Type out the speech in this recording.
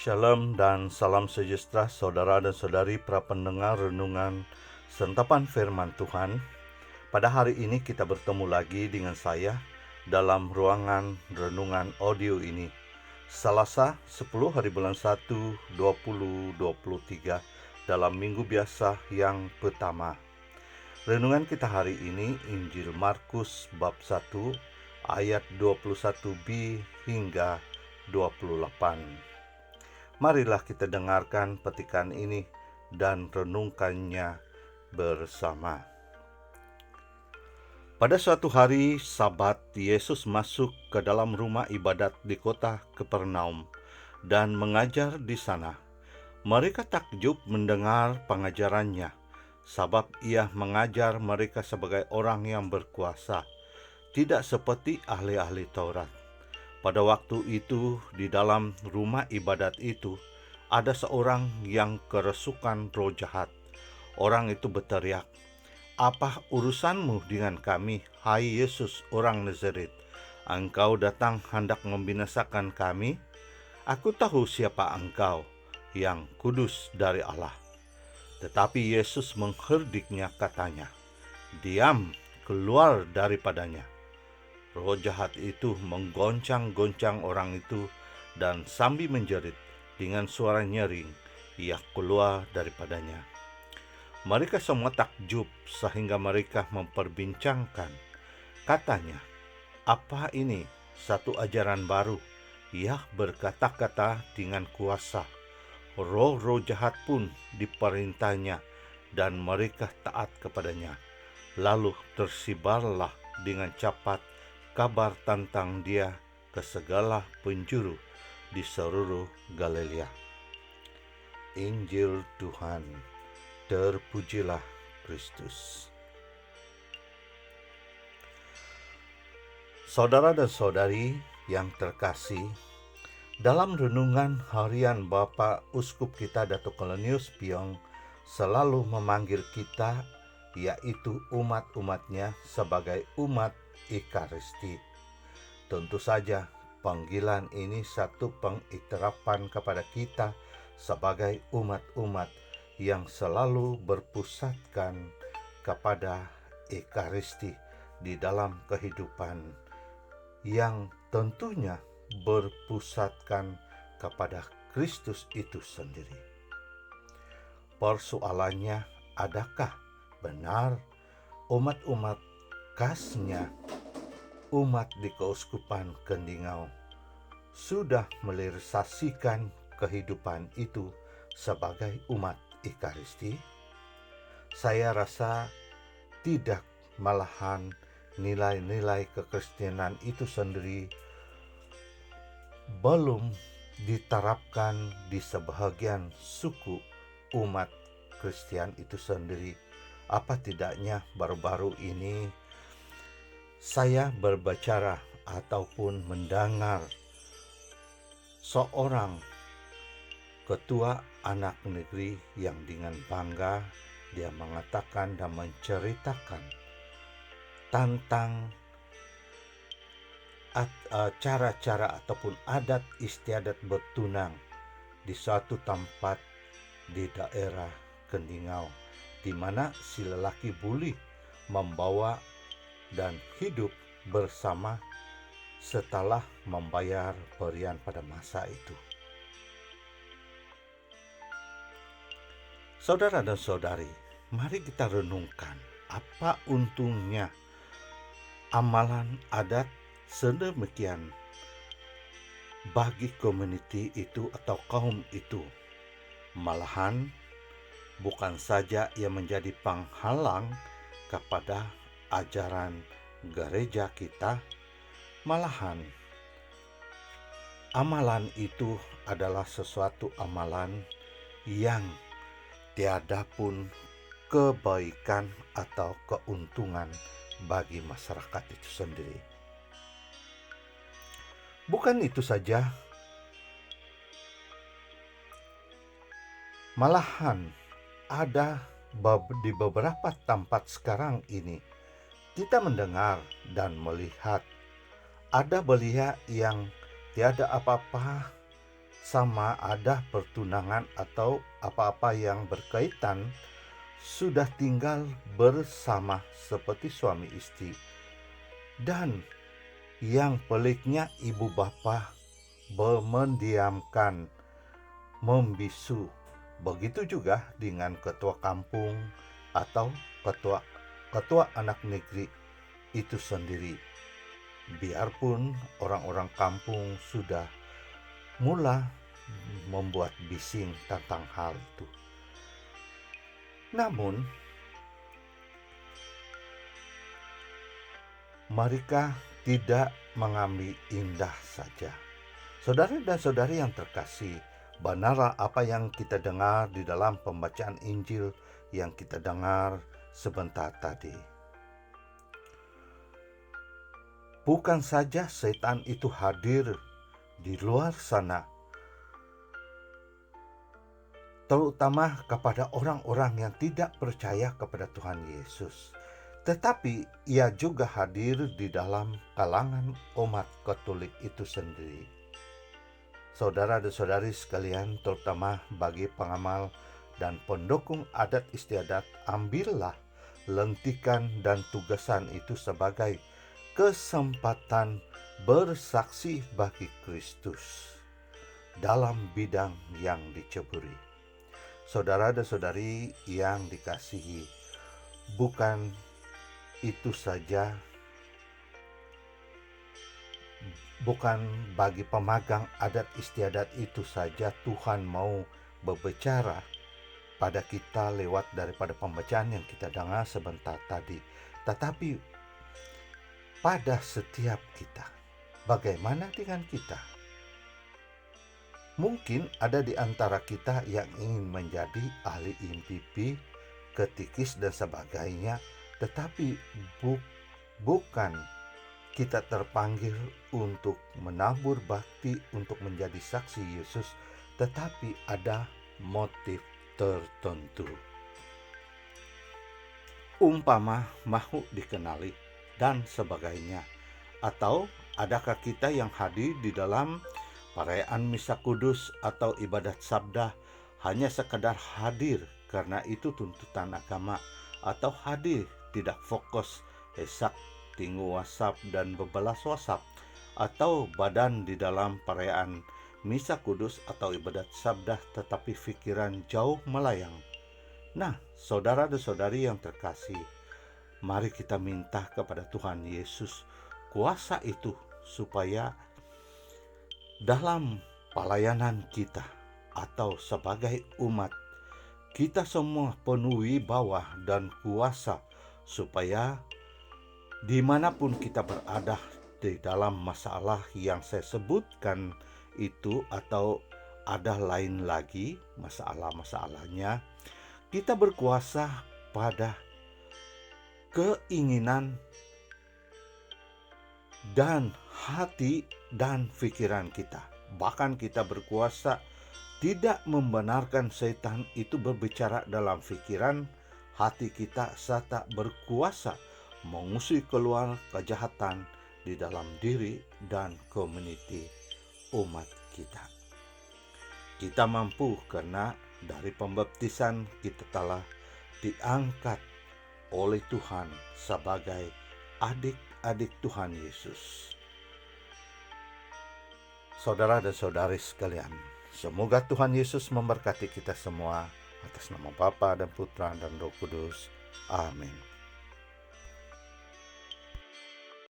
Shalom dan salam sejahtera saudara dan saudari para pendengar renungan Sentapan Firman Tuhan. Pada hari ini kita bertemu lagi dengan saya dalam ruangan renungan audio ini. Selasa 10 hari bulan 1 2023 dalam minggu biasa yang pertama. Renungan kita hari ini Injil Markus bab 1 ayat 21b hingga 28. Marilah kita dengarkan petikan ini dan renungkannya bersama. Pada suatu hari Sabat, Yesus masuk ke dalam rumah ibadat di kota Kapernaum dan mengajar di sana. Mereka takjub mendengar pengajarannya, sebab ia mengajar mereka sebagai orang yang berkuasa, tidak seperti ahli-ahli Taurat. Pada waktu itu, di dalam rumah ibadat itu, ada seorang yang kerasukan roh jahat. Orang itu berteriak, "Apa urusanmu dengan kami, hai Yesus orang Nazaret? Engkau datang hendak membinasakan kami? Aku tahu siapa engkau, yang kudus dari Allah." Tetapi Yesus mengherdiknya, katanya, "Diam, keluar daripadanya." Roh jahat itu menggoncang-goncang orang itu, dan sambil menjerit dengan suara nyaring, ia keluar daripadanya. Mereka semua takjub sehingga mereka memperbincangkan. Katanya, "Apa ini? Satu ajaran baru. Ia berkata-kata dengan kuasa. Roh-roh jahat pun diperintahnya, dan mereka taat kepadanya." Lalu tersibarlah dengan cepat kabar tentang dia ke segala penjuru di seluruh Galilea. Injil Tuhan, terpujilah Kristus. Saudara dan saudari yang terkasih, dalam renungan harian Bapak Uskup kita Datuk Kolonius Piong selalu memanggil kita, yaitu umat-umatnya, sebagai umat Ekaristi. Tentu saja panggilan ini satu pengiktirafan kepada kita sebagai umat-umat yang selalu berpusatkan kepada Ekaristi di dalam kehidupan, yang tentunya berpusatkan kepada Kristus itu sendiri. Persoalannya, adakah benar umat-umat khasnya umat di Keuskupan Kendingau sudah merealisasikan kehidupan itu sebagai umat Ekaristi? Saya rasa tidak, malahan nilai-nilai kekristenan itu sendiri belum diterapkan di sebahagian suku umat Kristen itu sendiri. Apa tidaknya baru-baru ini saya berbicara ataupun mendengar seorang ketua anak negeri yang dengan bangga dia mengatakan dan menceritakan tentang cara-cara ataupun adat istiadat bertunang di suatu tempat di daerah Kendingau, di mana si lelaki boleh membawa dan hidup bersama setelah membayar berian pada masa itu. Saudara dan saudari, mari kita renungkan, apa untungnya amalan adat sedemikian bagi komuniti itu atau kaum itu. Malahan bukan saja ia menjadi penghalang kepada ajaran gereja kita, malahan amalan itu adalah sesuatu amalan yang tiada pun kebaikan atau keuntungan bagi masyarakat itu sendiri. Bukan itu saja, malahan ada di beberapa tempat sekarang ini kita mendengar dan melihat ada belia yang tiada apa-apa sama ada pertunangan atau apa-apa yang berkaitan, sudah tinggal bersama seperti suami istri. Dan yang peliknya, ibu bapa mendiamkan, membisu. Begitu juga dengan ketua kampung atau ketua anak negeri itu sendiri. Biarpun orang-orang kampung sudah mula membuat bising tentang hal itu. Namun, mereka tidak mengambil indah saja. Saudara dan saudari yang terkasih, benarlah apa yang kita dengar di dalam pembacaan Injil yang kita dengar sebentar tadi. Bukan saja setan itu hadir di luar sana, terutama kepada orang-orang yang tidak percaya kepada Tuhan Yesus, tetapi ia juga hadir di dalam kalangan umat Katolik itu sendiri. Saudara dan saudari sekalian, terutama bagi pengamal dan pendukung adat istiadat, ambillah lentikan dan tugasan itu sebagai kesempatan bersaksi bagi Kristus dalam bidang yang diceburi. Saudara dan saudari yang dikasihi, bukan itu saja, bukan bagi pemegang adat istiadat itu saja Tuhan mau berbicara pada kita lewat daripada pembacaan yang kita dengar sebentar tadi, tetapi pada setiap kita. Bagaimana dengan kita? Mungkin ada di antara kita yang ingin menjadi ahli mimpi, ketikis dan sebagainya, tetapi bukan kita terpanggil untuk menabur bakti untuk menjadi saksi Yesus, tetapi ada motif tertentu. Umpama mau dikenali dan sebagainya. Atau adakah kita yang hadir di dalam perayaan Misa Kudus atau ibadat sabda hanya sekadar hadir karena itu tuntutan agama, atau hadir tidak fokus, esak, tinggu wasap dan bebelas wasap, atau badan di dalam perayaan Misa Kudus atau ibadat sabda tetapi pikiran jauh melayang. Nah, saudara dan saudari yang terkasih, mari kita minta kepada Tuhan Yesus kuasa itu supaya dalam pelayanan kita atau sebagai umat, kita semua penuhi bawah dan kuasa supaya dimanapun kita berada di dalam masalah yang saya sebutkan itu atau ada lain lagi masalah-masalahnya, kita berkuasa pada keinginan dan hati dan pikiran kita. Bahkan kita berkuasa tidak membenarkan setan itu berbicara dalam pikiran, hati kita, serta berkuasa mengusir keluar kejahatan di dalam diri dan komuniti umat kita. Kita mampu karena dari pembaptisan kita telah diangkat oleh Tuhan sebagai adik-adik Tuhan Yesus. Saudara dan saudari sekalian, semoga Tuhan Yesus memberkati kita semua atas nama Bapa dan Putra dan Roh Kudus. Amin.